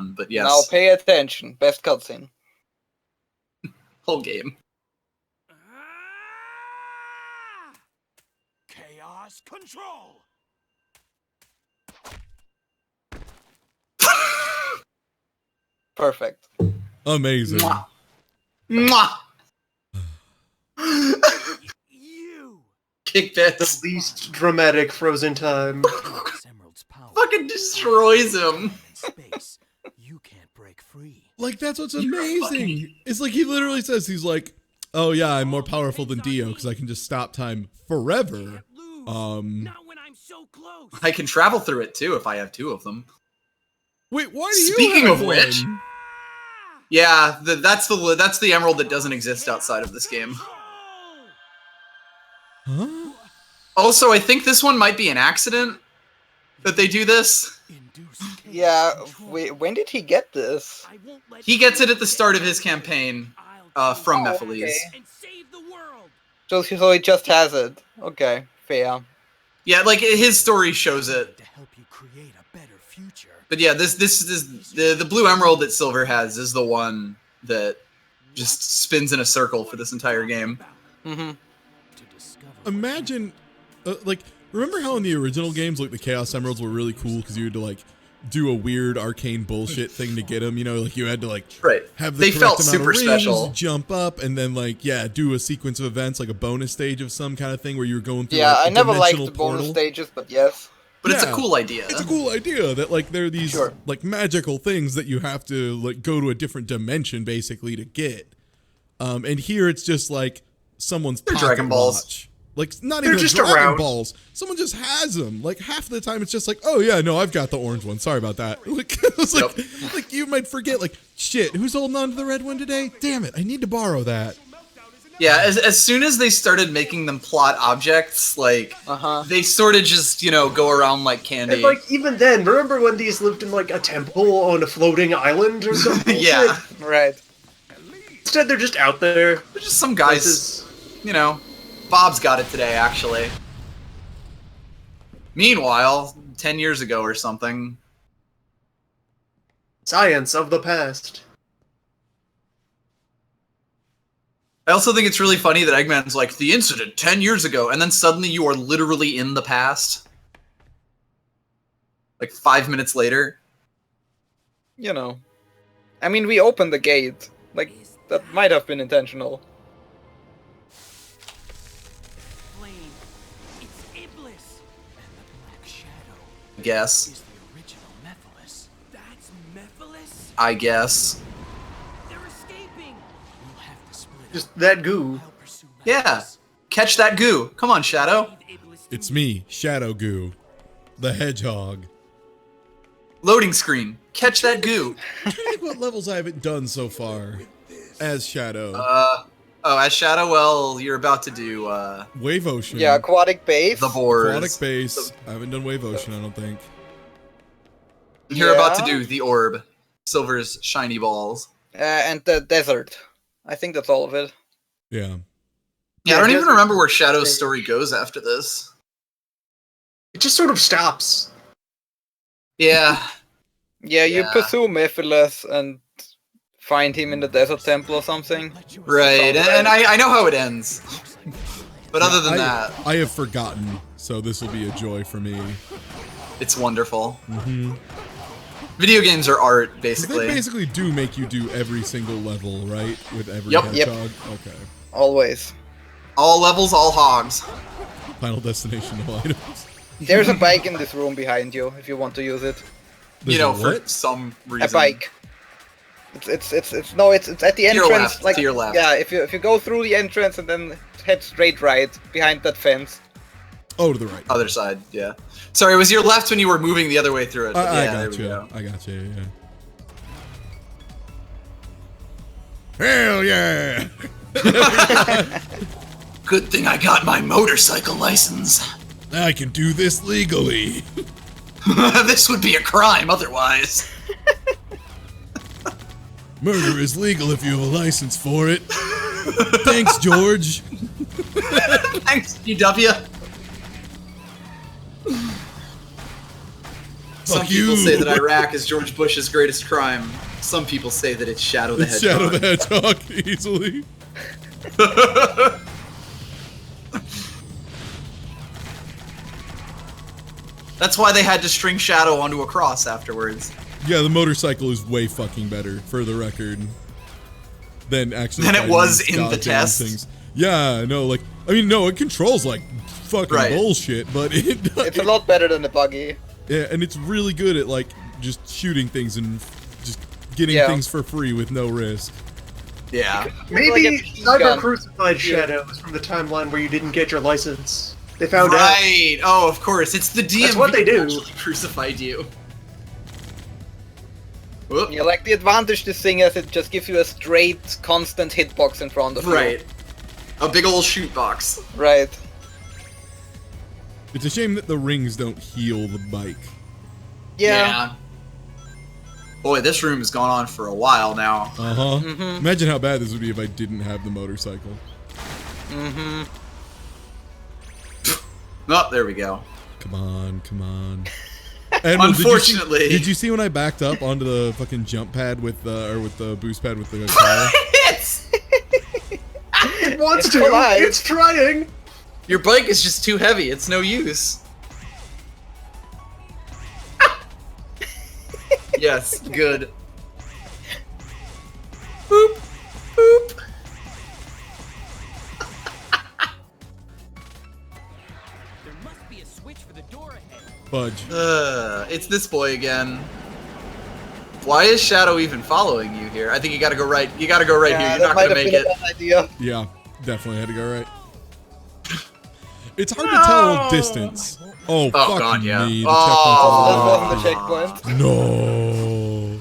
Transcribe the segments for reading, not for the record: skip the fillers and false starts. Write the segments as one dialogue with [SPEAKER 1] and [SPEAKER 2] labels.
[SPEAKER 1] one, but yes.
[SPEAKER 2] Now pay attention. Best cutscene.
[SPEAKER 1] Whole game.
[SPEAKER 3] Chaos control.
[SPEAKER 2] Perfect.
[SPEAKER 4] Amazing.
[SPEAKER 1] Mwah. Mwah.
[SPEAKER 3] You.
[SPEAKER 1] Kick that.
[SPEAKER 5] The least dramatic Frozen time.
[SPEAKER 1] Fucking destroys him.
[SPEAKER 3] Space. You can't break free.
[SPEAKER 4] Like, that's what's amazing. It's like he literally says, he's like, oh yeah, I'm more powerful than Dio because I can just stop time forever.
[SPEAKER 3] Not when I'm so close.
[SPEAKER 1] I can travel through it too if I have 2 of them.
[SPEAKER 4] Wait, why do you
[SPEAKER 1] Speaking
[SPEAKER 4] have
[SPEAKER 1] of which,
[SPEAKER 4] one?
[SPEAKER 1] yeah, that's the emerald that doesn't exist outside of this game.
[SPEAKER 4] Huh?
[SPEAKER 1] Also, I think this one might be an accident that they do this.
[SPEAKER 2] Yeah, when did he get this?
[SPEAKER 1] He gets it at the start of his campaign from Mephiles.
[SPEAKER 2] Okay. So he just has it. Okay, fair.
[SPEAKER 1] Yeah, like his story shows it.
[SPEAKER 3] To help you create a better future.
[SPEAKER 1] But yeah, this is the blue emerald that Silver has is the one that just spins in a circle for this entire game.
[SPEAKER 2] Mm-hmm.
[SPEAKER 4] Imagine, like, remember how in the original games, like, the Chaos Emeralds were really cool because you had to, like, do a weird arcane bullshit thing to get them, you know, like you had to like have the
[SPEAKER 1] they
[SPEAKER 4] correct
[SPEAKER 1] felt
[SPEAKER 4] amount
[SPEAKER 1] super
[SPEAKER 4] of rings,
[SPEAKER 1] special.
[SPEAKER 4] jump up, and then like do a sequence of events, like a bonus stage of some kind of thing where you were going through.
[SPEAKER 2] Yeah,
[SPEAKER 4] like,
[SPEAKER 2] I never liked the
[SPEAKER 4] dimensional
[SPEAKER 2] bonus
[SPEAKER 4] portal.
[SPEAKER 2] stages, but yes.
[SPEAKER 1] But it's a cool idea.
[SPEAKER 4] It's a cool idea that like there are these like magical things that you have to like go to a different dimension basically to get. And here it's just like someone's
[SPEAKER 1] They're
[SPEAKER 4] pocket
[SPEAKER 1] Dragon Balls.
[SPEAKER 4] watch. Like not
[SPEAKER 5] They're
[SPEAKER 4] even
[SPEAKER 5] just
[SPEAKER 4] Dragon
[SPEAKER 5] around.
[SPEAKER 4] Balls. Someone just has them. Like half the time it's just like, oh yeah, no, I've got the orange one. Sorry about that. Like, it's like you might forget. Like shit, who's holding on to the red one today? Damn it, I need to borrow that.
[SPEAKER 1] Yeah, as soon as they started making them plot objects, like they sort of just go around like candy.
[SPEAKER 5] And like even then, remember when these lived in like a temple on a floating island or something?
[SPEAKER 1] Yeah,
[SPEAKER 2] right.
[SPEAKER 5] Instead, they're just out there.
[SPEAKER 1] They're just some guys. Bob's got it today, actually. Meanwhile, 10 years ago or something.
[SPEAKER 5] Science of the past.
[SPEAKER 1] I also think it's really funny that Eggman's like, the incident 10 years ago, and then suddenly you are literally in the past. Like 5 minutes later.
[SPEAKER 2] I mean, we opened the gate. Like, that might have been intentional.
[SPEAKER 1] Guess. I guess.
[SPEAKER 5] Just that goo.
[SPEAKER 1] Yeah. Catch that goo. Come on, Shadow.
[SPEAKER 4] It's me, Shadow Goo, the hedgehog.
[SPEAKER 1] Loading screen. Catch that goo.
[SPEAKER 4] I'm trying to think what levels I haven't done so far as Shadow.
[SPEAKER 1] As Shadow, well, you're about to do,
[SPEAKER 4] Wave Ocean.
[SPEAKER 2] Yeah, Aquatic Base.
[SPEAKER 1] The boards.
[SPEAKER 4] Aquatic Base. I haven't done Wave Ocean, I don't think.
[SPEAKER 1] You're about to do the orb. Silver's shiny balls.
[SPEAKER 2] And the desert. I think that's all of it.
[SPEAKER 4] Yeah.
[SPEAKER 1] Yeah, I don't even remember where Shadow's story goes after this.
[SPEAKER 5] It just sort of stops.
[SPEAKER 1] Yeah.
[SPEAKER 2] Yeah, you pursue Mephiles and find him in the desert temple or something.
[SPEAKER 1] Right, and I know how it ends. But other than that...
[SPEAKER 4] I have forgotten, so this will be a joy for me.
[SPEAKER 1] It's wonderful.
[SPEAKER 4] Mm-hmm.
[SPEAKER 1] Video games are art, basically.
[SPEAKER 4] They basically do make you do every single level, right? With every
[SPEAKER 1] Yep.
[SPEAKER 4] hedgehog? Okay.
[SPEAKER 2] Always.
[SPEAKER 1] All levels, all hogs.
[SPEAKER 4] Final destination, no items.
[SPEAKER 2] There's a bike in this room behind you, if you want to use it.
[SPEAKER 1] For some reason.
[SPEAKER 2] A bike. It's at the entrance.
[SPEAKER 1] left,
[SPEAKER 2] like
[SPEAKER 1] to your left.
[SPEAKER 2] Yeah, if you go through the entrance and then head straight right behind that fence.
[SPEAKER 4] Oh, to the right.
[SPEAKER 1] Other side, yeah. Sorry, it was your left when you were moving the other way through it.
[SPEAKER 4] I
[SPEAKER 1] Yeah,
[SPEAKER 4] got
[SPEAKER 1] there we
[SPEAKER 4] you.
[SPEAKER 1] go.
[SPEAKER 4] I got you, yeah. Hell yeah!
[SPEAKER 1] Good thing I got my motorcycle license.
[SPEAKER 4] I can do this legally.
[SPEAKER 1] This would be a crime otherwise.
[SPEAKER 4] Murder is legal if you have a license for it. Thanks, George.
[SPEAKER 1] Thanks, UW. Some people say that Iraq is George Bush's greatest crime. Some people say that it's Shadow the
[SPEAKER 4] It's
[SPEAKER 1] Hedgehog.
[SPEAKER 4] Shadow the Hedgehog, easily.
[SPEAKER 1] That's why they had to string Shadow onto a cross afterwards.
[SPEAKER 4] Yeah, the motorcycle is way fucking better, for the record, than actually.
[SPEAKER 1] Than it
[SPEAKER 4] fighting
[SPEAKER 1] was
[SPEAKER 4] these
[SPEAKER 1] in the
[SPEAKER 4] goddamn
[SPEAKER 1] test?
[SPEAKER 4] things. Yeah, no, like, I mean, no, it controls like fucking
[SPEAKER 1] Right.
[SPEAKER 4] bullshit, but
[SPEAKER 2] It's a lot better than the buggy.
[SPEAKER 4] yeah, and it's really good at like just shooting things and just getting
[SPEAKER 2] Yeah.
[SPEAKER 4] things for free with no risk.
[SPEAKER 1] Yeah.
[SPEAKER 5] Maybe
[SPEAKER 2] Like a machine
[SPEAKER 5] Cyber
[SPEAKER 2] gun.
[SPEAKER 5] Crucified Shadow is from the timeline where you didn't get your license. They found out.
[SPEAKER 1] Right. Oh, of course. It's the DMV
[SPEAKER 5] That's what they do.
[SPEAKER 1] that actually crucified you. Whoop.
[SPEAKER 2] Yeah, like the advantage this thing has, it just gives you a straight, constant hitbox in front of you.
[SPEAKER 1] Right. A big old shoot box.
[SPEAKER 2] Right.
[SPEAKER 4] It's a shame that the rings don't heal the bike.
[SPEAKER 2] Yeah.
[SPEAKER 1] Boy, this room has gone on for a while now.
[SPEAKER 4] Uh huh.
[SPEAKER 2] Mhm.
[SPEAKER 4] Imagine how bad this would be if I didn't have the motorcycle.
[SPEAKER 2] Mm-hmm.
[SPEAKER 1] Oh, there we go.
[SPEAKER 4] Come on, come on. Admiral,
[SPEAKER 1] Unfortunately.
[SPEAKER 4] did you see when I backed up onto the fucking jump pad with the with the boost pad with the car?
[SPEAKER 1] It's-
[SPEAKER 5] It wants
[SPEAKER 2] It's
[SPEAKER 5] to.
[SPEAKER 2] alive.
[SPEAKER 5] It's trying.
[SPEAKER 1] Your bike is just too heavy. It's no use. Yes, good. Boop, boop.
[SPEAKER 3] There must be a switch for the door ahead.
[SPEAKER 4] Fudge.
[SPEAKER 1] It's this boy again. Why is Shadow even following you here? I think you gotta go right. You gotta go right here. You're not gonna make it.
[SPEAKER 2] Idea.
[SPEAKER 4] Yeah, definitely had to go right. It's hard to tell distance. Oh, fuck
[SPEAKER 1] God, yeah.
[SPEAKER 4] me. The
[SPEAKER 1] Oh.
[SPEAKER 2] That
[SPEAKER 4] checkpoint's
[SPEAKER 2] wasn't the checkpoint.
[SPEAKER 4] No.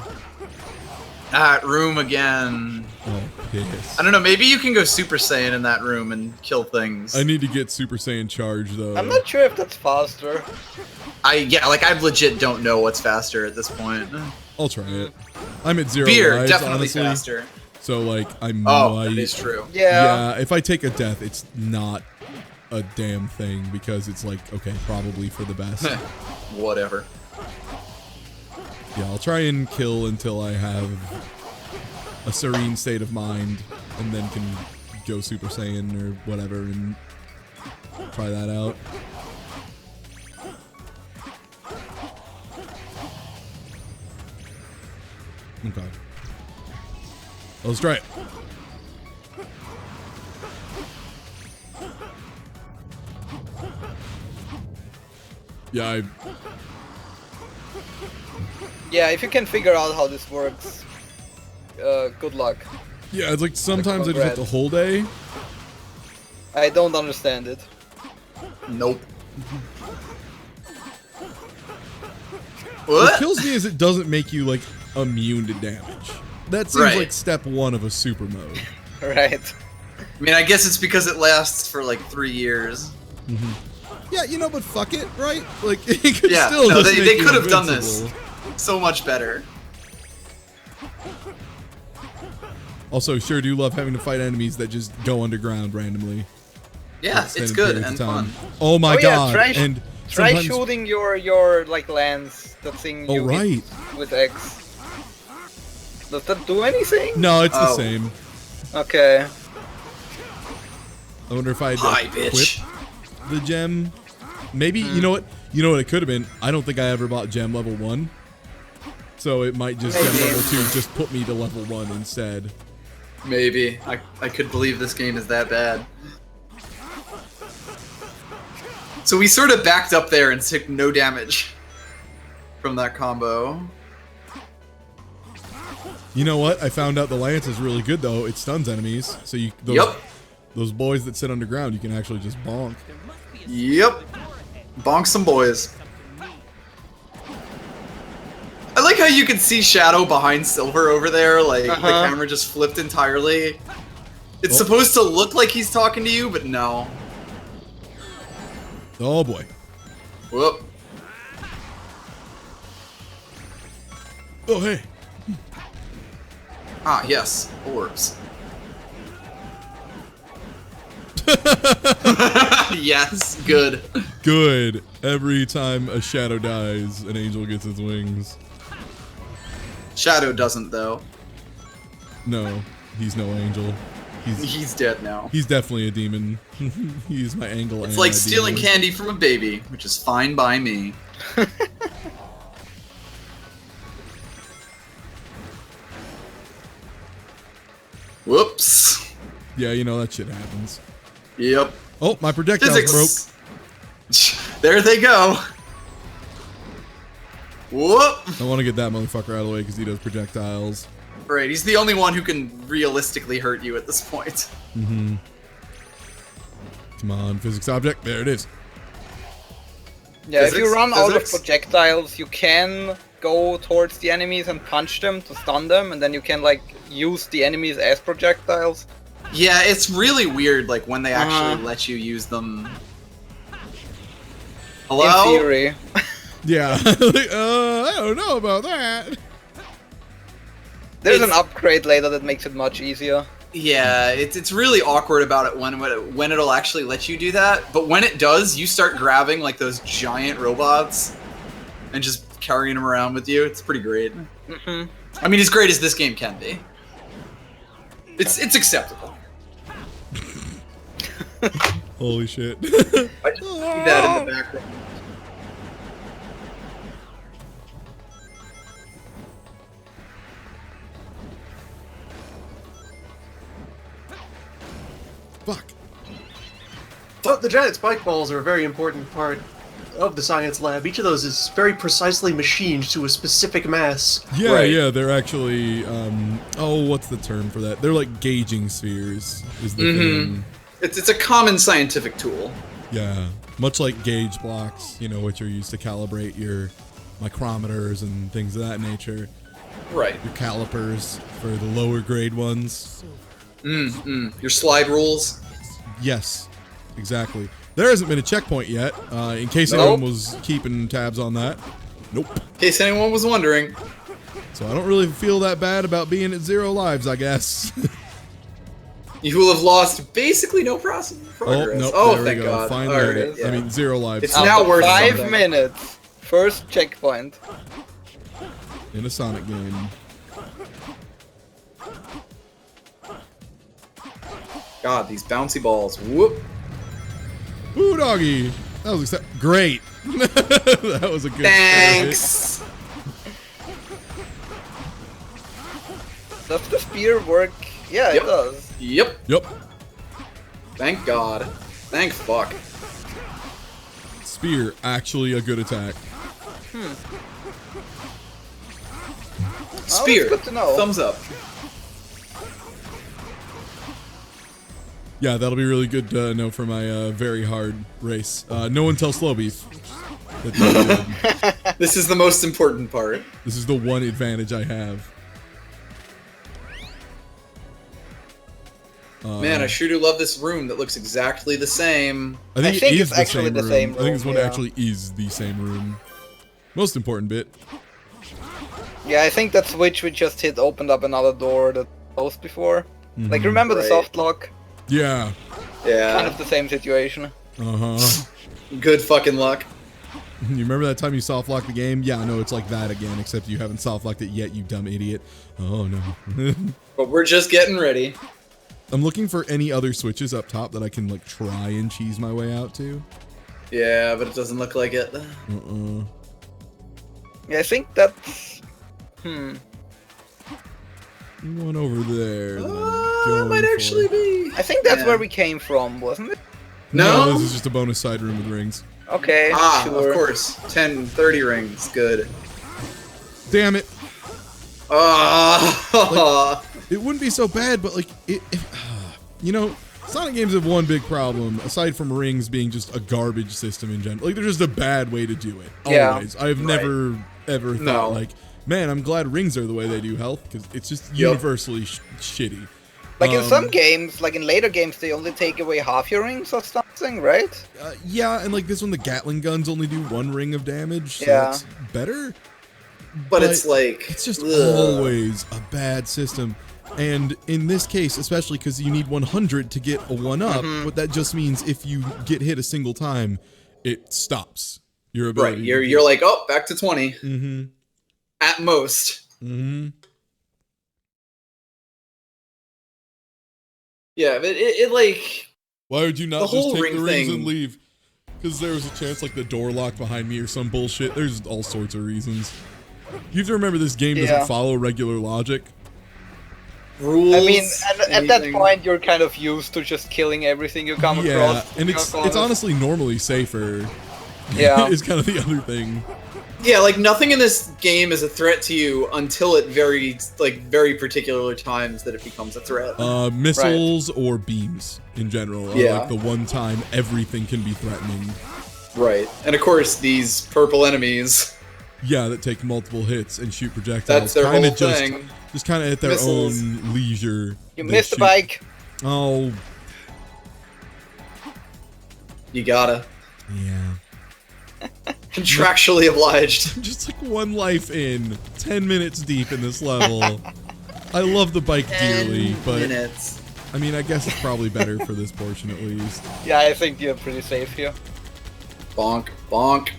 [SPEAKER 1] That room again.
[SPEAKER 4] Oh, piss.
[SPEAKER 1] I don't know. Maybe you can go Super Saiyan in that room and kill things.
[SPEAKER 4] I need to get Super Saiyan charge though.
[SPEAKER 2] I'm not sure if that's faster.
[SPEAKER 1] Yeah, like I legit don't know what's faster at this point.
[SPEAKER 4] I'll try it. I'm at 0
[SPEAKER 1] Beer,
[SPEAKER 4] lives,
[SPEAKER 1] definitely
[SPEAKER 4] honestly.
[SPEAKER 1] faster.
[SPEAKER 4] So like I
[SPEAKER 1] Oh,
[SPEAKER 4] might.
[SPEAKER 1] that is true.
[SPEAKER 2] Yeah.
[SPEAKER 4] Yeah, if I take a death, it's not a damn thing because it's like, okay, probably for the best.
[SPEAKER 1] Whatever.
[SPEAKER 4] Yeah, I'll try and kill until I have a serene state of mind and then can go Super Saiyan or whatever and try that out. Okay. Let's try it. Yeah,
[SPEAKER 2] Yeah, if you can figure out how this works, good luck.
[SPEAKER 4] it's like sometimes I just have to hold A.
[SPEAKER 2] I don't understand it.
[SPEAKER 1] Nope.
[SPEAKER 4] What
[SPEAKER 1] What?
[SPEAKER 4] kills me is it doesn't make you like immune to damage. That seems
[SPEAKER 1] Right.
[SPEAKER 4] like step one of a super mode.
[SPEAKER 2] Right.
[SPEAKER 1] I mean, I guess it's because it lasts for like 3 years.
[SPEAKER 4] Yeah, you know, but fuck it, right? Like, it could
[SPEAKER 1] Yeah,
[SPEAKER 4] still
[SPEAKER 1] no,
[SPEAKER 4] just
[SPEAKER 1] they
[SPEAKER 4] make you
[SPEAKER 1] could have done this
[SPEAKER 4] invincible.
[SPEAKER 1] so much better.
[SPEAKER 4] Also, sure do love having to fight enemies that just go underground randomly.
[SPEAKER 1] Yeah,
[SPEAKER 4] Extended
[SPEAKER 1] it's good
[SPEAKER 4] periods
[SPEAKER 1] and
[SPEAKER 4] of time.
[SPEAKER 1] fun.
[SPEAKER 4] Oh my
[SPEAKER 2] Oh, yeah,
[SPEAKER 4] god!
[SPEAKER 2] try-
[SPEAKER 4] and
[SPEAKER 2] Try
[SPEAKER 4] sometimes-
[SPEAKER 2] shooting your like lance, that thing
[SPEAKER 4] Oh
[SPEAKER 2] you hit
[SPEAKER 4] right.
[SPEAKER 2] with X. Does that do anything?
[SPEAKER 4] No, it's the
[SPEAKER 1] Oh.
[SPEAKER 4] same.
[SPEAKER 2] Okay.
[SPEAKER 4] I wonder if I'd
[SPEAKER 1] Hi,
[SPEAKER 4] equip
[SPEAKER 1] bitch.
[SPEAKER 4] the gem. Maybe you know what? You know what it could have been. I don't think I ever bought gem level 1, so it might just gem
[SPEAKER 2] Maybe.
[SPEAKER 4] level 2 just put me to level 1 instead.
[SPEAKER 1] Maybe. I could believe this game is that bad. So we sort of backed up there and took no damage from that combo.
[SPEAKER 4] You know what? I found out the lance is really good though. It stuns enemies, so you those boys that sit underground, you can actually just bonk.
[SPEAKER 3] There must be a switch
[SPEAKER 1] Yep.
[SPEAKER 3] for the door ahead.
[SPEAKER 1] Bonk some boys.
[SPEAKER 3] Come to me.
[SPEAKER 1] I like how you can see Shadow behind Silver over there, like the
[SPEAKER 2] Uh-huh.
[SPEAKER 1] camera just flipped entirely. It's
[SPEAKER 4] Oh.
[SPEAKER 1] supposed to look like he's talking to you, but no.
[SPEAKER 4] Oh boy.
[SPEAKER 1] Whoop.
[SPEAKER 4] Oh hey.
[SPEAKER 1] Ah, yes. Orbs. Yes, good.
[SPEAKER 4] Good. Every time a shadow dies, an angel gets its wings.
[SPEAKER 1] Shadow doesn't though.
[SPEAKER 4] No, he's no angel.
[SPEAKER 1] He's dead now.
[SPEAKER 4] He's definitely a demon. He's my angle.
[SPEAKER 1] It's
[SPEAKER 4] and
[SPEAKER 1] like
[SPEAKER 4] my
[SPEAKER 1] stealing
[SPEAKER 4] demon.
[SPEAKER 1] candy from a baby, which is fine by me. Whoops.
[SPEAKER 4] Yeah, you know that shit happens.
[SPEAKER 1] Yep.
[SPEAKER 4] Oh, my projectiles broke.
[SPEAKER 1] Physics. There they go. Whoop.
[SPEAKER 4] I want to get that motherfucker out of the way because he does projectiles.
[SPEAKER 1] Right, he's the only one who can realistically hurt you at this point.
[SPEAKER 4] Mm-hmm. Come on, physics object. There it is.
[SPEAKER 2] Yeah, if you run out of
[SPEAKER 1] Physics.
[SPEAKER 2] projectiles, you can go towards the enemies and punch them to stun them, and then you can like use the enemies as projectiles.
[SPEAKER 1] Yeah, it's really weird, like when they actually let you use them. Hello?
[SPEAKER 2] In theory.
[SPEAKER 4] Yeah. I don't know about that.
[SPEAKER 2] There's an
[SPEAKER 1] It's-
[SPEAKER 2] upgrade later that makes it much easier.
[SPEAKER 1] Yeah, it's really awkward about it when it'll actually let you do that. But when it does, you start grabbing like those giant robots and just carrying them around with you. It's pretty great.
[SPEAKER 2] Mm-hmm.
[SPEAKER 1] I mean, as great as this game can be. It's acceptable.
[SPEAKER 4] Holy shit.
[SPEAKER 1] I just see that in the background.
[SPEAKER 4] Fuck.
[SPEAKER 5] Oh, the giant spike balls are a very important part of the science lab. Each of those is very precisely machined to a specific mass.
[SPEAKER 4] Yeah,
[SPEAKER 1] Right.
[SPEAKER 4] yeah, they're actually, oh, what's the term for that? They're like gauging spheres, is the thing.
[SPEAKER 1] It's a common scientific tool.
[SPEAKER 4] Yeah, much like gauge blocks, you know, which are used to calibrate your micrometers and things of that nature.
[SPEAKER 1] Right.
[SPEAKER 4] Your calipers for the lower grade ones.
[SPEAKER 1] Your slide rules.
[SPEAKER 4] Yes, exactly. There hasn't been a checkpoint yet, in case
[SPEAKER 1] Nope.
[SPEAKER 4] anyone was keeping tabs on that. Nope.
[SPEAKER 1] In case anyone was wondering.
[SPEAKER 4] So I don't really feel that bad about being at 0 lives, I guess.
[SPEAKER 1] You will have lost basically no progress.
[SPEAKER 4] Oh, nope,
[SPEAKER 1] Oh,
[SPEAKER 4] there
[SPEAKER 1] thank
[SPEAKER 4] we go.
[SPEAKER 1] God.
[SPEAKER 4] Finally,
[SPEAKER 1] There it is.
[SPEAKER 4] I mean, 0 lives.
[SPEAKER 1] It's now worth
[SPEAKER 2] 5
[SPEAKER 1] something.
[SPEAKER 2] minutes. First checkpoint.
[SPEAKER 4] In a Sonic game.
[SPEAKER 1] God, these bouncy balls. Whoop.
[SPEAKER 4] Woo doggy! That was great. That was a good
[SPEAKER 1] Thanks.
[SPEAKER 2] Does the spear work? Yeah,
[SPEAKER 1] Yep.
[SPEAKER 2] it does.
[SPEAKER 1] Yep.
[SPEAKER 4] Yep.
[SPEAKER 1] Thank God. Thank fuck.
[SPEAKER 4] Spear, actually a good attack.
[SPEAKER 1] Spear.
[SPEAKER 2] good to know.
[SPEAKER 1] Thumbs up.
[SPEAKER 4] Yeah, that'll be really good to know for my very hard race. No one tells Slow Beef.
[SPEAKER 1] This is the most important part.
[SPEAKER 4] This is the one advantage I have.
[SPEAKER 1] Man, I sure do love this room that looks exactly the same.
[SPEAKER 4] I think,
[SPEAKER 2] think
[SPEAKER 4] it
[SPEAKER 2] it's
[SPEAKER 4] is
[SPEAKER 2] actually the same
[SPEAKER 4] I think this
[SPEAKER 2] room,
[SPEAKER 4] one
[SPEAKER 2] yeah.
[SPEAKER 4] actually is the same room. Most important bit.
[SPEAKER 2] Yeah, I think that switch we just hit opened up another door that closed before. Like, remember the
[SPEAKER 1] Right.
[SPEAKER 2] soft lock?
[SPEAKER 4] Yeah.
[SPEAKER 1] Yeah.
[SPEAKER 2] Kind of the same situation.
[SPEAKER 4] Uh-huh.
[SPEAKER 1] Good fucking luck.
[SPEAKER 4] You remember that time you soft locked the game? Yeah, no, it's like that again, except you haven't soft locked it yet, you dumb idiot. Oh no.
[SPEAKER 1] But we're just getting ready.
[SPEAKER 4] I'm looking for any other switches up top that I can like try and cheese my way out to.
[SPEAKER 1] Yeah, but it doesn't look like it.
[SPEAKER 2] Yeah, I think that's...
[SPEAKER 4] One over there. that I'm
[SPEAKER 1] That
[SPEAKER 4] going
[SPEAKER 1] might
[SPEAKER 4] for.
[SPEAKER 1] actually be.
[SPEAKER 2] I think that's
[SPEAKER 1] Yeah.
[SPEAKER 2] where we came from, wasn't it?
[SPEAKER 1] No?
[SPEAKER 4] this is just a bonus side room with rings.
[SPEAKER 2] Okay,
[SPEAKER 1] Ah,
[SPEAKER 2] sure.
[SPEAKER 1] of course. 10, 30 rings. Good.
[SPEAKER 4] Damn it.
[SPEAKER 1] Ah.
[SPEAKER 4] It wouldn't be so bad, but like you know, Sonic games have one big problem aside from rings being just a garbage system in general. Like they're just a bad way to do it.
[SPEAKER 2] Yeah.
[SPEAKER 4] Always. I've never ever thought
[SPEAKER 1] No.
[SPEAKER 4] like, man, I'm glad rings are the way they do health because it's just universally shitty.
[SPEAKER 2] Like in some games, like in later games, they only take away half your rings or something, right?
[SPEAKER 4] Yeah, and like this one, the Gatling guns only do 1 ring of damage, so
[SPEAKER 2] Yeah.
[SPEAKER 4] that's better.
[SPEAKER 1] But it's like.
[SPEAKER 4] It's just
[SPEAKER 1] ugh.
[SPEAKER 4] always a bad system. And in this case, especially because you need 100 to get a 1-up, what that just means if you get hit a single time, it stops your ability.
[SPEAKER 1] Right, you're like, oh, back to 20.
[SPEAKER 4] Mm-hmm.
[SPEAKER 1] At most.
[SPEAKER 4] Mm-hmm.
[SPEAKER 1] Yeah, but it like...
[SPEAKER 4] Why would you
[SPEAKER 1] The
[SPEAKER 4] not just
[SPEAKER 1] whole
[SPEAKER 4] take
[SPEAKER 1] ring
[SPEAKER 4] the rings
[SPEAKER 1] thing.
[SPEAKER 4] and leave? Because there was a chance like the door locked behind me or some bullshit. There's all sorts of reasons. You have to remember this game doesn't follow regular logic.
[SPEAKER 1] Rules.
[SPEAKER 2] I mean, at that
[SPEAKER 1] anything.
[SPEAKER 2] point, you're kind of used to just killing everything you come
[SPEAKER 4] Yeah,
[SPEAKER 2] across.
[SPEAKER 4] and it's honestly normally safer.
[SPEAKER 2] Yeah.
[SPEAKER 4] Is kind of the other thing.
[SPEAKER 1] Yeah, like nothing in this game is a threat to you until at very particular times that it becomes a threat.
[SPEAKER 4] Missiles or beams in general are like the one time everything can be threatening.
[SPEAKER 1] Right, and of course these purple enemies.
[SPEAKER 4] Yeah, that take multiple hits and shoot projectiles.
[SPEAKER 1] That's their
[SPEAKER 4] kinda
[SPEAKER 1] whole thing.
[SPEAKER 4] Just kind of at their
[SPEAKER 1] Missiles.
[SPEAKER 4] own leisure.
[SPEAKER 2] You
[SPEAKER 4] they
[SPEAKER 2] missed the
[SPEAKER 4] shoot.
[SPEAKER 2] bike.
[SPEAKER 4] Oh,
[SPEAKER 1] You gotta.
[SPEAKER 4] yeah.
[SPEAKER 1] Contractually obliged.
[SPEAKER 4] Just like one life in, 10 minutes deep in this level. I love the bike dearly,
[SPEAKER 1] 10
[SPEAKER 4] but
[SPEAKER 1] minutes.
[SPEAKER 4] I mean, I guess it's probably better for this portion at least.
[SPEAKER 2] Yeah, I think you're pretty safe here.
[SPEAKER 1] Bonk, bonk.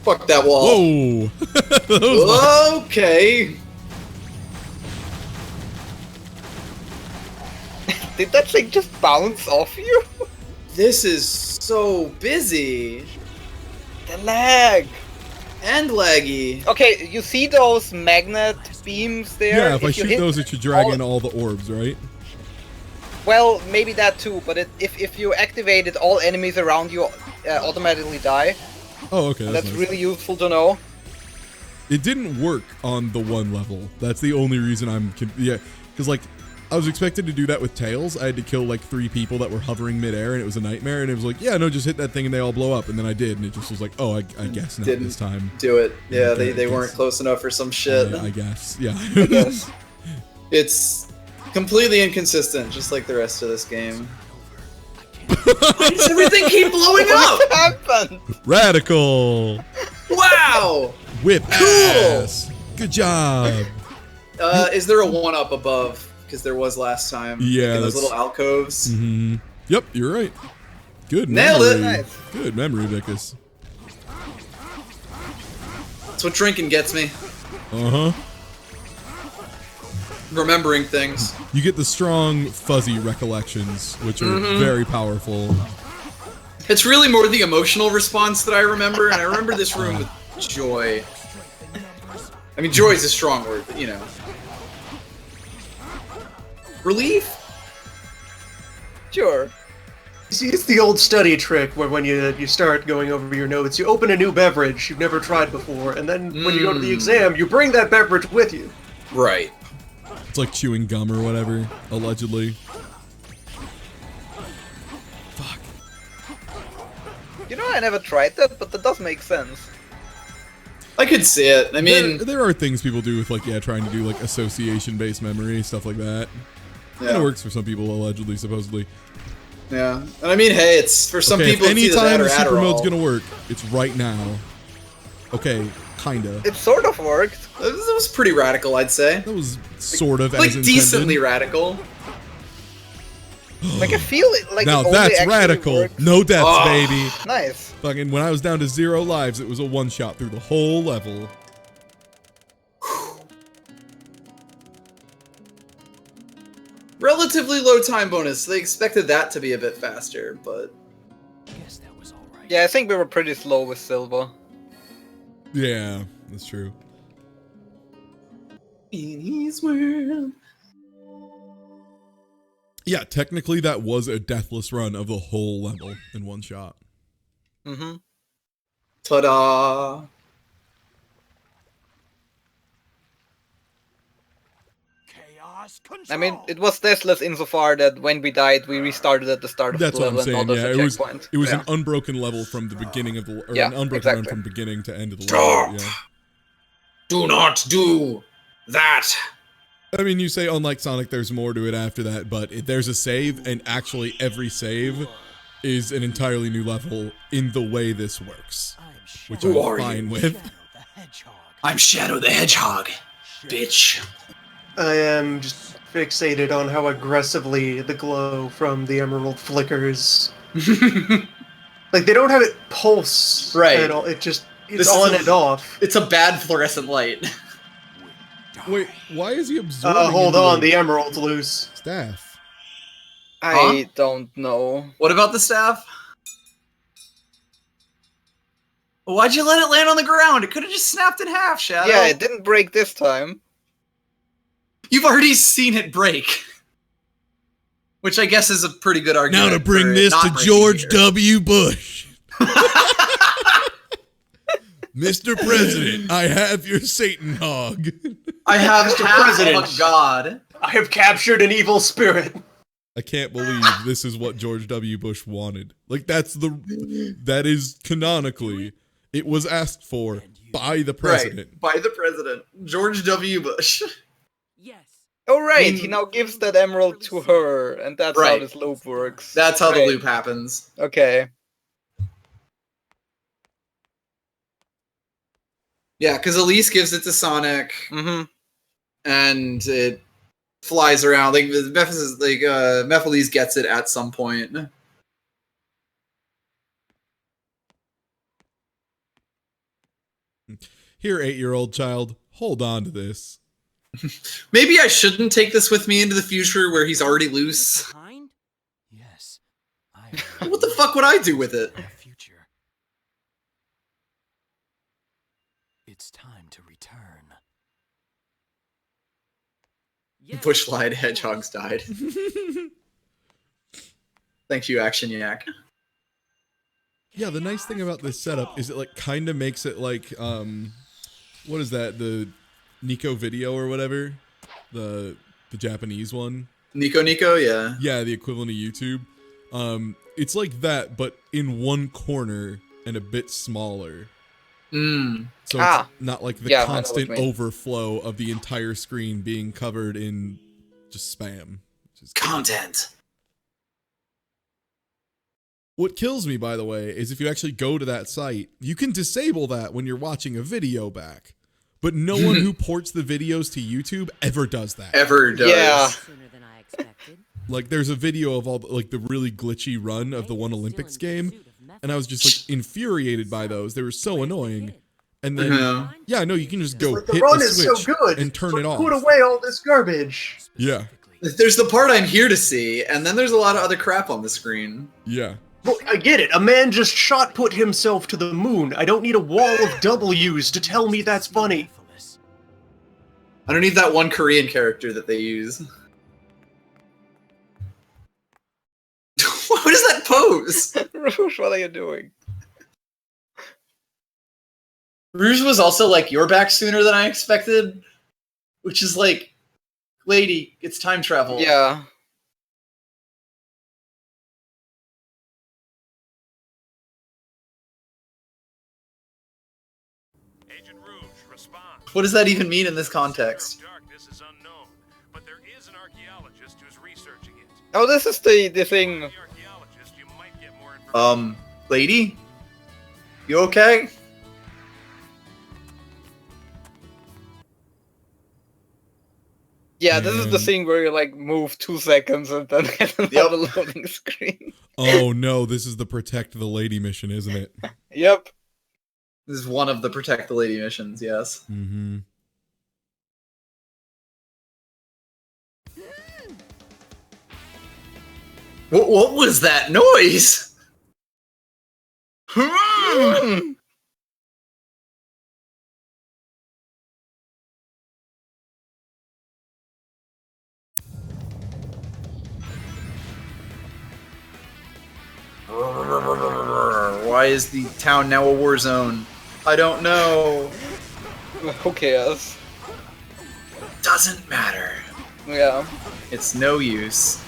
[SPEAKER 1] Fuck that wall.
[SPEAKER 4] Whoa! That was
[SPEAKER 1] Okay.
[SPEAKER 2] Did that thing just bounce off you?
[SPEAKER 1] This is so busy.
[SPEAKER 2] The lag.
[SPEAKER 1] And laggy.
[SPEAKER 2] Okay, you see those magnet beams there?
[SPEAKER 4] yeah, if I
[SPEAKER 2] you
[SPEAKER 4] shoot
[SPEAKER 2] hit
[SPEAKER 4] those, it should drag
[SPEAKER 2] all-
[SPEAKER 4] in all the orbs, right?
[SPEAKER 2] Well, maybe that too, but if you activate it, all enemies around you automatically die.
[SPEAKER 4] Oh, okay.
[SPEAKER 2] That's
[SPEAKER 4] Nice.
[SPEAKER 2] really useful to know.
[SPEAKER 4] It didn't work on the one level. That's the only reason I'm... yeah, because, like, I was expected to do that with Tails. I had to kill, like, 3 people that were hovering midair, and it was a nightmare, and it was like, yeah, no, just hit that thing and they all blow up. And then I did, and it just was like, oh, I guess not
[SPEAKER 1] Didn't
[SPEAKER 4] this time.
[SPEAKER 1] do it. Yeah,
[SPEAKER 4] Okay,
[SPEAKER 1] they weren't
[SPEAKER 4] guess.
[SPEAKER 1] close enough or some shit.
[SPEAKER 4] I guess, yeah.
[SPEAKER 2] Yes.
[SPEAKER 1] It's completely inconsistent, just like the rest of this game. Why does everything keep blowing up?
[SPEAKER 2] What happened?
[SPEAKER 4] Radical!
[SPEAKER 1] Wow!
[SPEAKER 4] Whip
[SPEAKER 1] Cool!
[SPEAKER 4] ass! Good job!
[SPEAKER 1] Is there a 1-up above? Because there was last time.
[SPEAKER 4] Yeah,
[SPEAKER 1] in those
[SPEAKER 4] that's-
[SPEAKER 1] little alcoves.
[SPEAKER 4] Mm-hmm. Yep, you're right. Good
[SPEAKER 1] Nailed it!
[SPEAKER 4] memory.
[SPEAKER 2] Nice.
[SPEAKER 4] Good memory, Vicus.
[SPEAKER 1] That's what drinking gets me.
[SPEAKER 4] Uh-huh.
[SPEAKER 1] Remembering things.
[SPEAKER 4] You get the strong, fuzzy recollections, which are very powerful.
[SPEAKER 1] It's really more the emotional response that I remember, and I remember this room with joy. I mean, joy is a strong word, but you know. Relief?
[SPEAKER 2] Sure.
[SPEAKER 5] See, it's the old study trick where when you start going over your notes, you open a new beverage you've never tried before, and then when you go to the exam, you bring that beverage with you.
[SPEAKER 1] Right.
[SPEAKER 4] It's like chewing gum or whatever, allegedly. Fuck.
[SPEAKER 2] You know, I never tried that, but that does make sense.
[SPEAKER 1] I could see it. I mean,
[SPEAKER 4] There are things people do with, like, yeah, trying to do, like, association-based memory, stuff like that. And
[SPEAKER 1] yeah.
[SPEAKER 4] it works for some people, allegedly, supposedly.
[SPEAKER 1] Yeah. And I mean, hey, it's for some
[SPEAKER 4] Okay,
[SPEAKER 1] people
[SPEAKER 4] if
[SPEAKER 1] it's
[SPEAKER 4] any
[SPEAKER 1] either that
[SPEAKER 4] time
[SPEAKER 1] or
[SPEAKER 4] the super mode's
[SPEAKER 1] Adderall.
[SPEAKER 4] gonna work, it's right now. Okay, kinda.
[SPEAKER 2] It sort of worked.
[SPEAKER 1] That was pretty radical, I'd say.
[SPEAKER 4] That was sort of
[SPEAKER 1] Like
[SPEAKER 4] as intended.
[SPEAKER 1] decently radical.
[SPEAKER 2] Like, I feel it like
[SPEAKER 4] Now
[SPEAKER 2] it only
[SPEAKER 4] that's
[SPEAKER 2] actually
[SPEAKER 4] radical.
[SPEAKER 2] worked.
[SPEAKER 4] No deaths,
[SPEAKER 1] Oh.
[SPEAKER 4] baby.
[SPEAKER 2] Nice.
[SPEAKER 4] Fucking when I was down to 0 lives, it was a one-shot through the whole level.
[SPEAKER 1] Relatively low time bonus. They expected that to be a bit faster, but
[SPEAKER 3] Guess that was all right.
[SPEAKER 2] Yeah, I think we were pretty slow with Silva.
[SPEAKER 4] Yeah, that's true.
[SPEAKER 1] in his world.
[SPEAKER 4] Yeah, technically that was a deathless run of the whole level in one shot.
[SPEAKER 2] Mm-hmm.
[SPEAKER 1] Ta-da!
[SPEAKER 3] Chaos control.
[SPEAKER 2] I mean, it was deathless insofar that when we died, we restarted at the start of
[SPEAKER 4] That's
[SPEAKER 2] the
[SPEAKER 4] what I'm
[SPEAKER 2] level and
[SPEAKER 4] saying.
[SPEAKER 2] not as
[SPEAKER 4] Yeah,
[SPEAKER 2] a
[SPEAKER 4] it was
[SPEAKER 2] checkpoint.
[SPEAKER 4] an unbroken level from the beginning of the or
[SPEAKER 2] Yeah,
[SPEAKER 4] an unbroken run
[SPEAKER 2] exactly.
[SPEAKER 4] from beginning to end of the
[SPEAKER 1] Stop!
[SPEAKER 4] level. Yeah.
[SPEAKER 1] Do not do that!
[SPEAKER 4] I mean, you say unlike Sonic, there's more to it after that, but there's a save, and actually every save is an entirely new level in the way this works, which
[SPEAKER 1] Who
[SPEAKER 4] I'm
[SPEAKER 1] are
[SPEAKER 4] fine
[SPEAKER 1] you?
[SPEAKER 4] with.
[SPEAKER 3] Shadow the Hedgehog.
[SPEAKER 1] I'm Shadow the Hedgehog, bitch.
[SPEAKER 5] I am just fixated on how aggressively the glow from the emerald flickers. Like, they don't have it pulse
[SPEAKER 1] Right.
[SPEAKER 5] at all. It's
[SPEAKER 1] This
[SPEAKER 5] on
[SPEAKER 1] is
[SPEAKER 5] and off.
[SPEAKER 1] It's a bad fluorescent light.
[SPEAKER 4] Wait, why is he absorbing?
[SPEAKER 5] Hold
[SPEAKER 4] into
[SPEAKER 5] on, the emerald's loose.
[SPEAKER 4] staff.
[SPEAKER 2] I don't know.
[SPEAKER 1] What about the staff? Why'd you let it land on the ground? It could have just snapped in half, Shadow.
[SPEAKER 2] Yeah, it didn't break this time.
[SPEAKER 1] You've already seen it break. Which I guess is a pretty good argument.
[SPEAKER 4] Now to bring
[SPEAKER 1] for it
[SPEAKER 4] this
[SPEAKER 1] not
[SPEAKER 4] to
[SPEAKER 1] breaking
[SPEAKER 4] George
[SPEAKER 1] here.
[SPEAKER 4] W. Bush. Mr. President, I have your Satan hog.
[SPEAKER 1] I have
[SPEAKER 5] Mr.
[SPEAKER 1] half
[SPEAKER 5] President.
[SPEAKER 1] of a god.
[SPEAKER 5] I have captured an evil spirit.
[SPEAKER 4] I can't believe this is what George W. Bush wanted. Like, that is canonically, it was asked for by the president.
[SPEAKER 1] Right, by the president. George W. Bush.
[SPEAKER 3] Yes.
[SPEAKER 2] Oh right,
[SPEAKER 1] I mean-
[SPEAKER 2] he now gives that emerald to her, and that's how
[SPEAKER 1] Right.
[SPEAKER 2] this loop works.
[SPEAKER 1] That's how the
[SPEAKER 2] Right.
[SPEAKER 1] loop happens.
[SPEAKER 2] Okay.
[SPEAKER 1] Yeah, because Elise gives it to Sonic,
[SPEAKER 2] Mm-hmm.
[SPEAKER 1] and it flies around. Like Mephiles gets it at some point.
[SPEAKER 4] Here, 8-year-old child, hold on to this.
[SPEAKER 1] Maybe I shouldn't take this with me into the future where he's already loose.
[SPEAKER 3] Behind? Yes.
[SPEAKER 1] What the fuck would I do with it?
[SPEAKER 3] The future. It's time to return. Yes,
[SPEAKER 1] Bushlight
[SPEAKER 3] of
[SPEAKER 1] hedgehogs
[SPEAKER 3] course.
[SPEAKER 1] died. Thank you, Action Yak.
[SPEAKER 4] Yeah, the nice thing about this setup is it like kind of makes it like what is that, the Nico video or whatever, the Japanese one.
[SPEAKER 1] Nico, yeah.
[SPEAKER 4] Yeah, the equivalent of YouTube. It's like that, but in one corner and a bit smaller.
[SPEAKER 1] Mm.
[SPEAKER 4] So
[SPEAKER 2] Ah.
[SPEAKER 4] it's not like the
[SPEAKER 2] Yeah, I know what
[SPEAKER 4] constant
[SPEAKER 2] you mean.
[SPEAKER 4] overflow of the entire screen being covered in just spam. Which is
[SPEAKER 1] Content.
[SPEAKER 4] What kills me, by the way, is if you actually go to that site, you can disable that when you're watching a video back. But no one who ports the videos to YouTube ever does that.
[SPEAKER 1] Ever does.
[SPEAKER 2] Yeah.
[SPEAKER 6] Sooner than I expected.
[SPEAKER 4] Like, there's a video of all the, like the really glitchy run of the one Olympics game, and I was just like infuriated by those. They were so annoying. And then,
[SPEAKER 1] Yeah.
[SPEAKER 4] yeah, no, you can just go
[SPEAKER 5] Like, the
[SPEAKER 4] hit
[SPEAKER 5] run
[SPEAKER 4] the
[SPEAKER 5] is so
[SPEAKER 4] switch
[SPEAKER 5] good.
[SPEAKER 4] and turn
[SPEAKER 5] so
[SPEAKER 4] it off.
[SPEAKER 5] Put away all this garbage.
[SPEAKER 4] Yeah,
[SPEAKER 1] There's the part I'm here to see, and then there's a lot of other crap on the screen.
[SPEAKER 4] yeah.
[SPEAKER 5] Look, I get it. A man just shot put himself to the moon. I don't need a wall of W's to tell me that's funny.
[SPEAKER 1] I don't need that one Korean character that they use. What is that pose?
[SPEAKER 2] Rouge, what are you doing?
[SPEAKER 1] Rouge was also like, you're back sooner than I expected, which is like, lady, it's time travel.
[SPEAKER 2] Yeah.
[SPEAKER 7] Agent Rouge, respond.
[SPEAKER 1] What does that even mean in this context?
[SPEAKER 7] Darkness is unknown, but there is an archaeologist who's researching it.
[SPEAKER 2] Oh, this is the thing.
[SPEAKER 7] The archaeologist, you might get more information.
[SPEAKER 1] Lady? You okay?
[SPEAKER 2] Yeah, this is the
[SPEAKER 4] Mm.
[SPEAKER 2] thing where you like move 2 seconds and then get another loading screen.
[SPEAKER 4] Oh no, this is the protect the lady mission, isn't it?
[SPEAKER 2] Yep.
[SPEAKER 1] This is one of the Protect the Lady missions, yes.
[SPEAKER 4] Mm-hmm.
[SPEAKER 1] What was that noise? Why is the town now a war zone? I don't know.
[SPEAKER 2] Who cares?
[SPEAKER 1] Doesn't matter.
[SPEAKER 2] Yeah.
[SPEAKER 1] It's no use.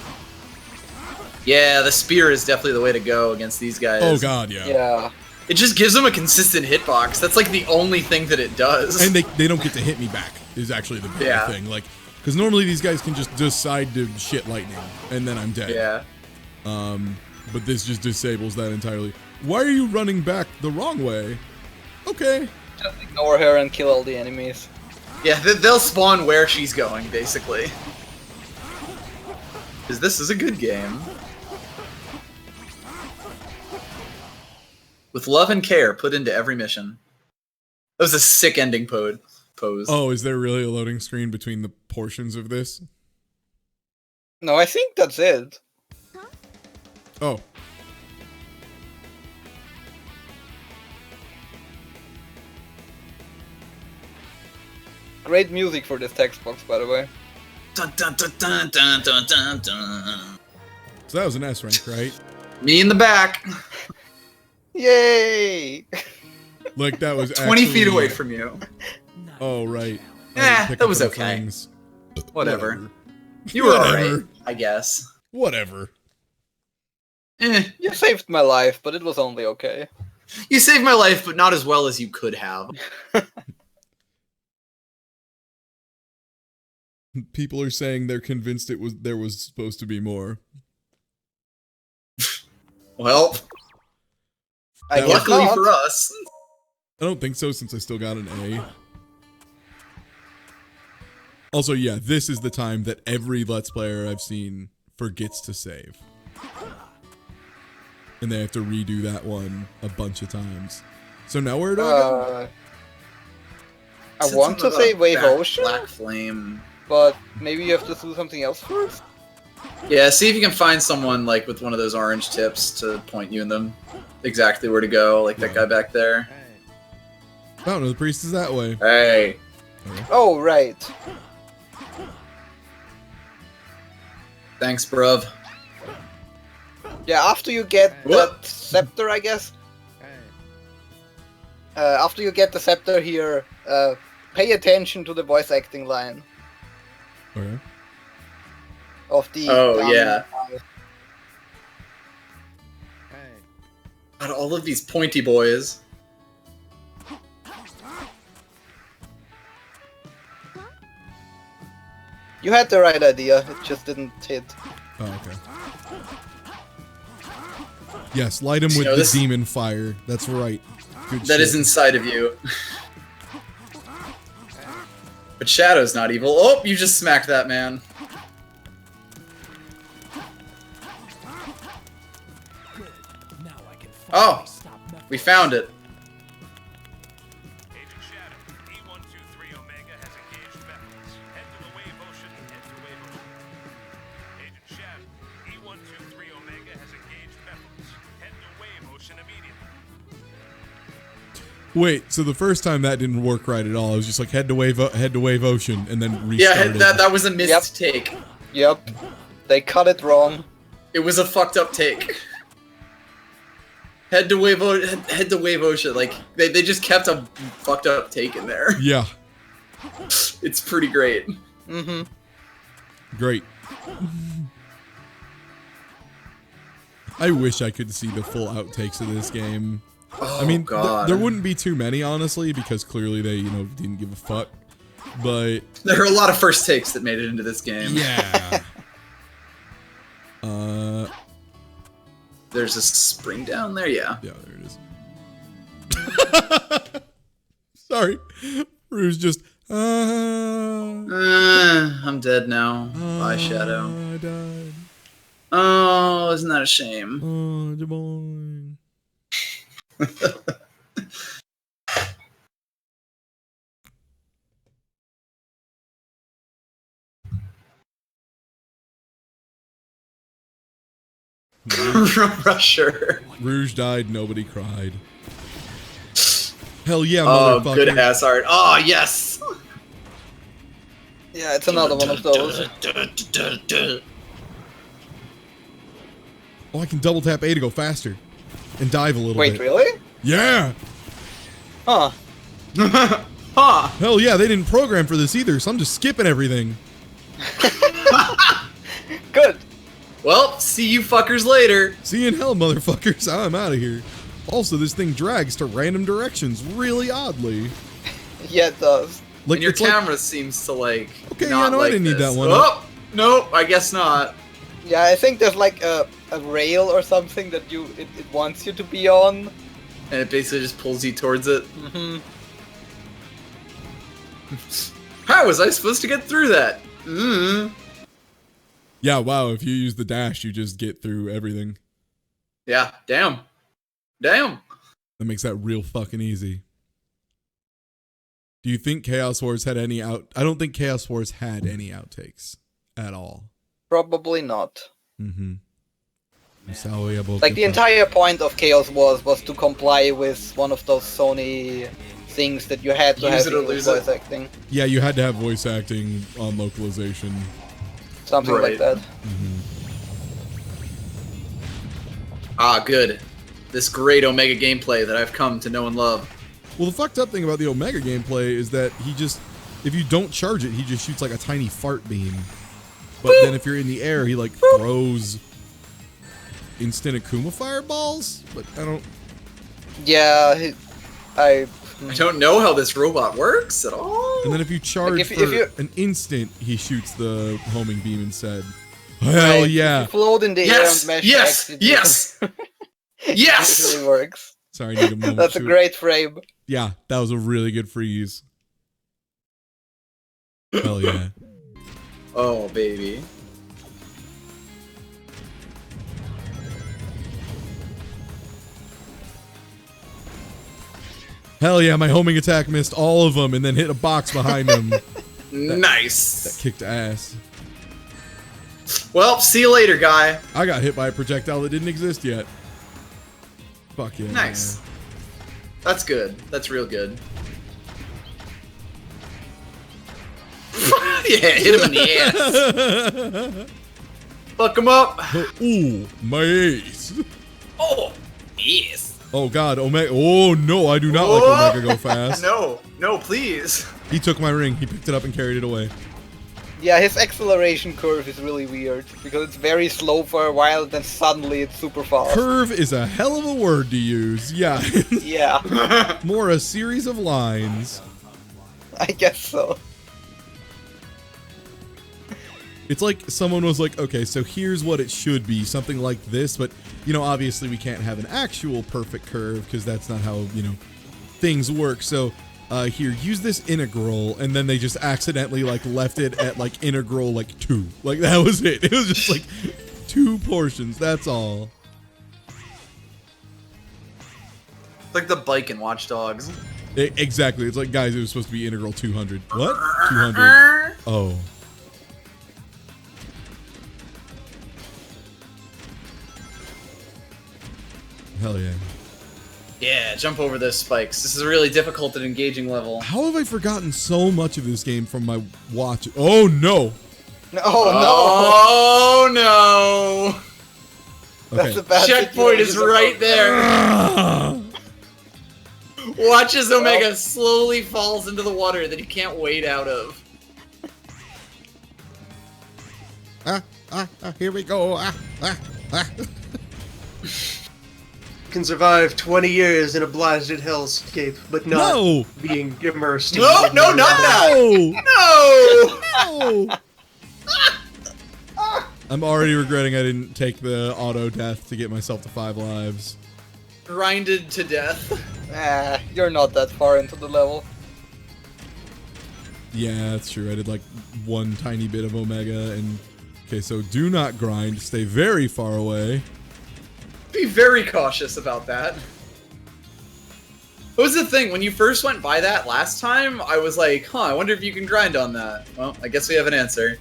[SPEAKER 1] Yeah, the spear is definitely the way to go against these guys.
[SPEAKER 4] Oh god, yeah.
[SPEAKER 2] Yeah.
[SPEAKER 1] It just gives them a consistent hitbox. That's like the only thing that it does.
[SPEAKER 4] And they don't get to hit me back is actually the big
[SPEAKER 1] Yeah.
[SPEAKER 4] thing. Like, because normally these guys can just decide to shit lightning and then I'm dead.
[SPEAKER 1] yeah.
[SPEAKER 4] But this just disables that entirely. Why are you running back the wrong way? Okay.
[SPEAKER 2] Just ignore her and kill all the enemies.
[SPEAKER 1] Yeah, they'll spawn where she's going, basically. Because this is a good game. With love and care put into every mission. That was a sick ending pose.
[SPEAKER 4] Oh, is there really a loading screen between the portions of this?
[SPEAKER 2] No, I think that's it.
[SPEAKER 4] Oh.
[SPEAKER 2] Great music for this text box, by the way.
[SPEAKER 1] Dun, dun, dun, dun, dun, dun, dun, dun.
[SPEAKER 4] So that was an S rank, right?
[SPEAKER 1] Me in the back.
[SPEAKER 2] Yay!
[SPEAKER 4] Like that was
[SPEAKER 1] 20 feet
[SPEAKER 4] actually-
[SPEAKER 1] away from you.
[SPEAKER 4] Oh, right. I
[SPEAKER 1] Eh,
[SPEAKER 4] didn't pick
[SPEAKER 1] that
[SPEAKER 4] up
[SPEAKER 1] was
[SPEAKER 4] on
[SPEAKER 1] okay.
[SPEAKER 4] things.
[SPEAKER 1] Whatever. You were
[SPEAKER 4] Whatever.
[SPEAKER 1] alright, I guess.
[SPEAKER 4] Whatever.
[SPEAKER 2] You saved my life, but it was only okay.
[SPEAKER 1] You saved my life, but not as well as you could have.
[SPEAKER 4] People are saying they're convinced there was supposed to be more.
[SPEAKER 1] Well,
[SPEAKER 2] I
[SPEAKER 4] That
[SPEAKER 2] guess
[SPEAKER 1] luckily
[SPEAKER 2] not.
[SPEAKER 1] for us.
[SPEAKER 4] I don't think so since I still got an A. Also, yeah, this is the time that every Let's Player I've seen forgets to save. And they have to redo that one a bunch of times. So now where do I go?
[SPEAKER 2] I
[SPEAKER 1] Said
[SPEAKER 2] want to
[SPEAKER 1] something
[SPEAKER 2] say
[SPEAKER 1] about
[SPEAKER 2] Wave
[SPEAKER 1] back
[SPEAKER 2] Ocean,
[SPEAKER 1] Black Flame.
[SPEAKER 2] but maybe you have to do something else first?
[SPEAKER 1] Yeah, see if you can find someone like with one of those orange tips to point you in them exactly where to go, like that guy back there.
[SPEAKER 4] Fountain of the Priest is that way.
[SPEAKER 1] Hey.
[SPEAKER 2] Oh, right.
[SPEAKER 1] Thanks, bruv.
[SPEAKER 2] Yeah, after you get
[SPEAKER 1] What?
[SPEAKER 2] that scepter, I guess. After you get the scepter here, pay attention to the voice acting line
[SPEAKER 4] Okay.
[SPEAKER 2] of the.
[SPEAKER 1] Oh, yeah. God, all of these pointy boys.
[SPEAKER 2] You had the right idea, it just didn't hit.
[SPEAKER 4] Oh, okay. Yes, light him
[SPEAKER 1] You
[SPEAKER 4] with
[SPEAKER 1] know,
[SPEAKER 4] the
[SPEAKER 1] this-
[SPEAKER 4] demon fire. That's right. Good
[SPEAKER 1] That is
[SPEAKER 4] shit.
[SPEAKER 1] inside of you. But Shadow's not evil. Oh, you just smacked that man.
[SPEAKER 3] Now I can
[SPEAKER 1] Oh,
[SPEAKER 3] finally stop messing
[SPEAKER 1] we found it.
[SPEAKER 7] Agent Shadow, E123 Omega has engaged Bethels. Head to the Wave Ocean, head to Wave Ocean. Agent Shadow, E123 Omega has engaged Bethels. Head to Wave Ocean immediately.
[SPEAKER 4] Wait, so the first time that didn't work right at all. It was just like head to wave ocean and then
[SPEAKER 1] Yeah,
[SPEAKER 4] restarted.
[SPEAKER 1] that was a missed take.
[SPEAKER 2] Yep, they cut it wrong.
[SPEAKER 1] It was a fucked up take. Head to Wave Ocean. Like they just kept a fucked up take in there.
[SPEAKER 4] Yeah,
[SPEAKER 1] It's pretty great.
[SPEAKER 2] Mm-hmm.
[SPEAKER 4] great. I wish I could see the full outtakes of this game.
[SPEAKER 1] Oh,
[SPEAKER 4] I mean,
[SPEAKER 1] God.
[SPEAKER 4] there wouldn't be too many, honestly, because clearly they, didn't give a fuck. But
[SPEAKER 1] There are a lot of first takes that made it into this game.
[SPEAKER 4] yeah.
[SPEAKER 1] There's a spring down there. Yeah.
[SPEAKER 4] Yeah, there it is. Sorry, Rouge just.
[SPEAKER 1] I'm dead now. Bye, Shadow.
[SPEAKER 4] I died.
[SPEAKER 1] Oh, isn't that a shame?
[SPEAKER 4] Oh, the boy.
[SPEAKER 1] Rusher.
[SPEAKER 4] Rouge died, nobody cried. Hell yeah,
[SPEAKER 1] Oh,
[SPEAKER 4] motherfucker.
[SPEAKER 1] good ass art. Oh, yes.
[SPEAKER 2] Yeah, it's another one of those.
[SPEAKER 4] Oh, I can double tap A to go faster. And dive a little
[SPEAKER 2] Wait,
[SPEAKER 4] bit.
[SPEAKER 2] really?
[SPEAKER 4] Yeah!
[SPEAKER 2] Huh.
[SPEAKER 1] Huh.
[SPEAKER 4] Hell yeah, they didn't program for this either, so I'm just skipping everything.
[SPEAKER 2] Good.
[SPEAKER 1] Well, see you fuckers later.
[SPEAKER 4] See you in hell, motherfuckers. I'm out of here. Also, this thing drags to random directions really oddly.
[SPEAKER 2] Yeah, it does.
[SPEAKER 4] Like
[SPEAKER 1] And your
[SPEAKER 4] it's like-
[SPEAKER 1] camera seems to like.
[SPEAKER 4] Okay,
[SPEAKER 1] not
[SPEAKER 4] yeah, no, I
[SPEAKER 1] like
[SPEAKER 4] didn't need
[SPEAKER 1] this.
[SPEAKER 4] that one.
[SPEAKER 1] Oh, no, I guess not.
[SPEAKER 2] Yeah, I think there's like a rail or something that it wants you to be on.
[SPEAKER 1] And it basically just pulls you towards it.
[SPEAKER 2] Mm-hmm.
[SPEAKER 1] How was I supposed to get through that?
[SPEAKER 4] Yeah, wow, if you use the dash, you just get through everything.
[SPEAKER 1] Yeah, damn. Damn.
[SPEAKER 4] That makes that real fucking easy. Do you think Chaos Wars had any I don't think Chaos Wars had any outtakes at all.
[SPEAKER 2] Probably not.
[SPEAKER 4] Mm-hmm.
[SPEAKER 2] Like, the entire point of Chaos Wars was to comply with one of those Sony things that you had to
[SPEAKER 1] Use
[SPEAKER 2] have
[SPEAKER 1] it or
[SPEAKER 2] English
[SPEAKER 1] lose it.
[SPEAKER 2] voice acting.
[SPEAKER 4] Yeah, you had to have voice acting on localization.
[SPEAKER 2] Something like
[SPEAKER 1] Right.
[SPEAKER 2] that.
[SPEAKER 1] Ah, good. This great Omega gameplay that I've come to know and love.
[SPEAKER 4] Well, the fucked up thing about the Omega gameplay is that he just, if you don't charge it, he just shoots like a tiny fart beam. But then if you're in the air, he like throws instant Akuma fireballs. But I don't.
[SPEAKER 2] Yeah,
[SPEAKER 1] I don't know how this robot works at all.
[SPEAKER 4] And then if you charge
[SPEAKER 2] if
[SPEAKER 4] for
[SPEAKER 2] you-
[SPEAKER 4] an instant, he shoots the homing beam instead. Hell
[SPEAKER 2] Right,
[SPEAKER 4] yeah!
[SPEAKER 2] if you float in the air
[SPEAKER 1] Yes,
[SPEAKER 2] and mash
[SPEAKER 1] yes,
[SPEAKER 2] X, it
[SPEAKER 1] yes,
[SPEAKER 2] it
[SPEAKER 1] yes.
[SPEAKER 2] really works.
[SPEAKER 4] Sorry, I need a moment.
[SPEAKER 2] That's a
[SPEAKER 4] to-
[SPEAKER 2] great frame.
[SPEAKER 4] Yeah, that was a really good freeze. Hell yeah.
[SPEAKER 1] Oh, baby.
[SPEAKER 4] Hell yeah, my homing attack missed all of them and then hit a box behind him. That
[SPEAKER 1] Nice.
[SPEAKER 4] kicked ass.
[SPEAKER 1] Well, see you later, guy.
[SPEAKER 4] I got hit by a projectile that didn't exist yet. Fuck yeah.
[SPEAKER 1] Nice. That's good. That's real good. Yeah, hit him in the ass. Fuck him up.
[SPEAKER 4] Ooh, my ace.
[SPEAKER 1] Oh, yes.
[SPEAKER 4] Oh god, Omega. Oh no, I do not like
[SPEAKER 1] Oh.
[SPEAKER 4] Omega go fast.
[SPEAKER 1] No, no, please.
[SPEAKER 4] He took my ring, he picked it up and carried it away.
[SPEAKER 2] Yeah, his acceleration curve is really weird because it's very slow for a while, then suddenly it's super fast.
[SPEAKER 4] Curve is a hell of a word to use. Yeah.
[SPEAKER 2] Yeah,
[SPEAKER 4] More a series of lines.
[SPEAKER 2] I guess so.
[SPEAKER 4] It's like someone was like, okay, so here's what it should be, something like this, but, you know, obviously we can't have an actual perfect curve because that's not how, you know, things work. So, here, use this integral, and then they just accidentally, like, left it at, like, integral, like, 2. Like, that was it. It was just, like, 2 portions, that's all.
[SPEAKER 1] Like the bike in Watch Dogs.
[SPEAKER 4] Exactly. It's like, guys, it was supposed to be integral 200. What? 200. Oh. Hell yeah.
[SPEAKER 1] Yeah, jump over those spikes. This is a really difficult and engaging level.
[SPEAKER 4] How have I forgotten so much of this game from my watch? Oh no!
[SPEAKER 2] Oh
[SPEAKER 1] Oh no!
[SPEAKER 2] no! That's
[SPEAKER 4] Okay.
[SPEAKER 2] a bad
[SPEAKER 1] Checkpoint is
[SPEAKER 2] situation.
[SPEAKER 1] right there.
[SPEAKER 4] Ah!
[SPEAKER 1] Watch as Omega slowly falls into the water that he can't wade out of.
[SPEAKER 4] Here we go.
[SPEAKER 5] Can survive 20 years in a blasted hellscape, but not
[SPEAKER 4] No!
[SPEAKER 5] being immersed. in
[SPEAKER 1] No, no, not that.
[SPEAKER 4] No!
[SPEAKER 1] No!
[SPEAKER 4] No! I'm already regretting I didn't take the auto death to get myself to 5 lives.
[SPEAKER 1] Grinded to death.
[SPEAKER 2] You're not that far into the level.
[SPEAKER 4] Yeah, that's true. I did like one tiny bit of Omega and... Okay, so do not grind. Stay very far away.
[SPEAKER 1] Be very cautious about that. What was the thing? When you first went by that last time, I was like, huh, I wonder if you can grind on that. Well, I guess we have an answer.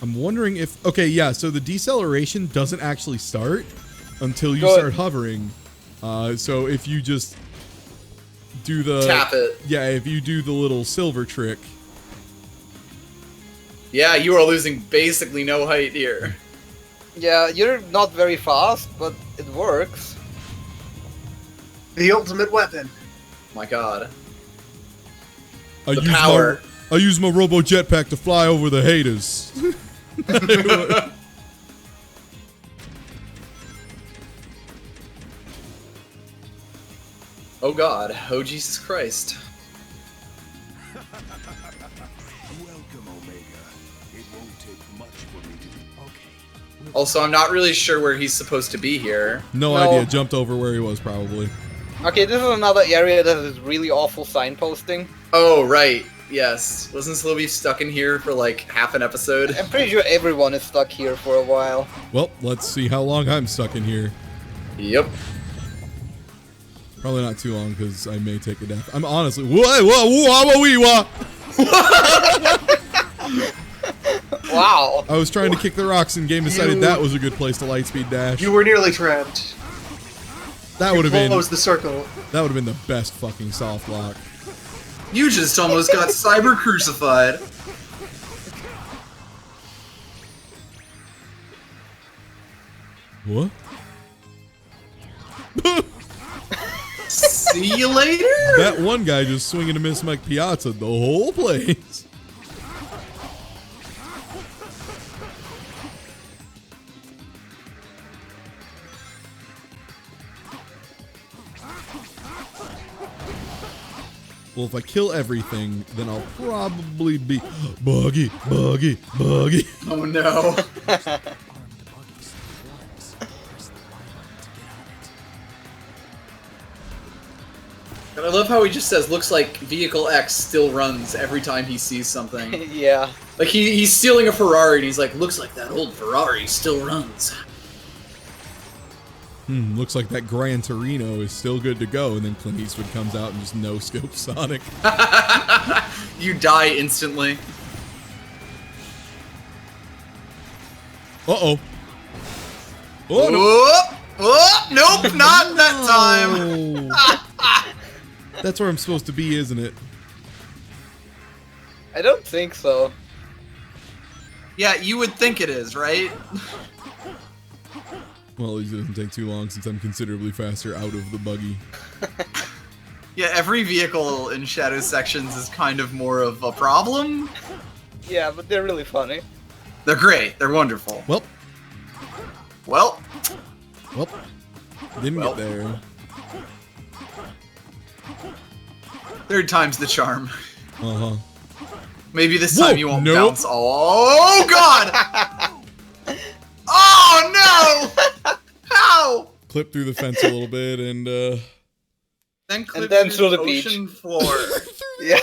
[SPEAKER 4] I'm wondering if... Okay, yeah, so the deceleration doesn't actually start until you
[SPEAKER 2] Good.
[SPEAKER 4] start hovering. So if you just do the...
[SPEAKER 1] Tap it.
[SPEAKER 4] Yeah, if you do the little silver trick...
[SPEAKER 1] Yeah, you are losing basically no height here.
[SPEAKER 2] Yeah, you're not very fast, but it works.
[SPEAKER 5] The ultimate weapon.
[SPEAKER 1] My god.
[SPEAKER 4] I
[SPEAKER 1] The
[SPEAKER 4] use
[SPEAKER 1] power.
[SPEAKER 4] I use my robo jetpack to fly over the haters.
[SPEAKER 1] Oh god. Oh Jesus Christ.
[SPEAKER 7] Welcome, Omega. It won't take much for me to... Okay.
[SPEAKER 1] Also, I'm not really sure where he's supposed to be here.
[SPEAKER 4] No
[SPEAKER 2] No.
[SPEAKER 4] idea. Jumped over where he was, probably.
[SPEAKER 2] Okay, this is another area that is really awful signposting.
[SPEAKER 1] Oh, right. Yes. Wasn't Slowbeef stuck in here for like half an episode?
[SPEAKER 2] I'm pretty sure everyone is stuck here for a while.
[SPEAKER 4] Well, let's see how long I'm stuck in here.
[SPEAKER 1] Yep.
[SPEAKER 4] Probably not too long because I may take a death. I'm honestly. Whoa.
[SPEAKER 2] Wow.
[SPEAKER 4] I was trying to kick the rocks and game decided that was a good place to lightspeed dash.
[SPEAKER 5] You were nearly trapped.
[SPEAKER 4] That would have been.
[SPEAKER 5] Close the circle.
[SPEAKER 4] That would have been the best fucking soft lock.
[SPEAKER 1] You just almost got cyber crucified.
[SPEAKER 4] What?
[SPEAKER 1] See you later?
[SPEAKER 4] That one guy just swinging a miss Mike Piazza the whole place. Well, if I kill everything, then I'll probably be buggy.
[SPEAKER 1] Oh no. And I love how he just says, looks like Vehicle X still runs every time he sees something.
[SPEAKER 2] Yeah.
[SPEAKER 1] Like he's stealing a Ferrari and he's like, looks like that old Ferrari still runs.
[SPEAKER 4] Looks like that Gran Torino is still good to go, and then Clint Eastwood comes out and just no-scopes Sonic.
[SPEAKER 1] You die instantly.
[SPEAKER 4] Uh-oh. Oh, no.
[SPEAKER 1] Oh, nope, not that time.
[SPEAKER 4] That's where I'm supposed to be, isn't it?
[SPEAKER 2] I don't think so.
[SPEAKER 1] Yeah, you would think it is, right?
[SPEAKER 4] Well, it doesn't take too long since I'm considerably faster out of the buggy.
[SPEAKER 1] Yeah, every vehicle in Shadow sections is kind of more of a problem.
[SPEAKER 2] Yeah, but they're really funny.
[SPEAKER 1] They're great. They're wonderful.
[SPEAKER 4] Well, didn't
[SPEAKER 1] Well.
[SPEAKER 4] get there.
[SPEAKER 1] Third time's the charm.
[SPEAKER 4] Uh-huh.
[SPEAKER 1] Maybe this
[SPEAKER 4] Whoa,
[SPEAKER 1] time you won't
[SPEAKER 4] nope.
[SPEAKER 1] bounce. Oh, God! Oh, no! How?
[SPEAKER 4] Clip through the fence a little bit, and,
[SPEAKER 1] Then clip
[SPEAKER 2] then
[SPEAKER 1] through
[SPEAKER 2] through
[SPEAKER 1] the
[SPEAKER 2] the beach.
[SPEAKER 1] ocean floor.
[SPEAKER 2] Yeah.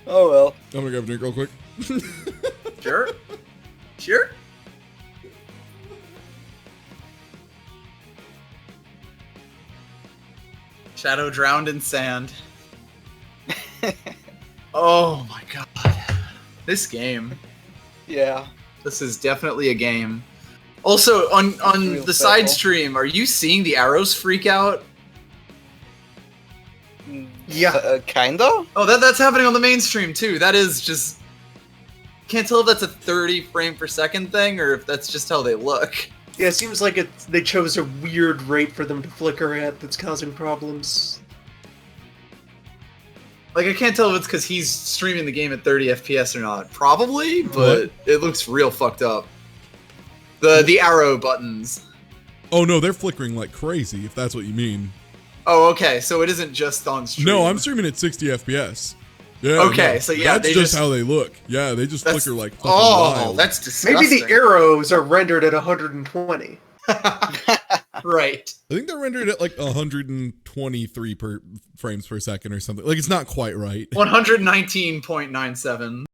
[SPEAKER 2] Oh well.
[SPEAKER 4] I'm gonna grab a drink real quick.
[SPEAKER 1] Sure. Sure. Shadow drowned in sand. Oh my god. This game.
[SPEAKER 2] Yeah.
[SPEAKER 1] This is definitely a game. Also, on
[SPEAKER 2] Real
[SPEAKER 1] the side
[SPEAKER 2] special.
[SPEAKER 1] stream, are you seeing the arrows freak out?
[SPEAKER 5] Yeah.
[SPEAKER 2] Kinda?
[SPEAKER 1] Oh, that's happening on the main stream too. That is just... Can't tell if that's a 30 frame per second thing or if that's just how they look.
[SPEAKER 5] Yeah, it seems like they chose a weird rate for them to flicker at that's causing problems.
[SPEAKER 1] Like, I can't tell if it's because he's streaming the game at 30 FPS or not. Probably, but it looks real fucked up. The arrow buttons.
[SPEAKER 4] Oh, no, they're flickering like crazy, if that's what you mean.
[SPEAKER 1] Oh, okay, so it isn't just on stream.
[SPEAKER 4] No, I'm streaming at 60 FPS. Yeah.
[SPEAKER 1] Okay,
[SPEAKER 4] no,
[SPEAKER 1] so yeah,
[SPEAKER 4] that's
[SPEAKER 1] they
[SPEAKER 4] just
[SPEAKER 1] just-
[SPEAKER 4] how they look. Yeah, they just
[SPEAKER 1] That's-
[SPEAKER 4] flicker like fucking
[SPEAKER 1] Oh,
[SPEAKER 4] wild.
[SPEAKER 1] that's disgusting.
[SPEAKER 5] Maybe the arrows are rendered at 120.
[SPEAKER 1] Right.
[SPEAKER 4] I think they're rendered at like 123 frames per second or something. Like, it's not quite right.
[SPEAKER 1] 119.97.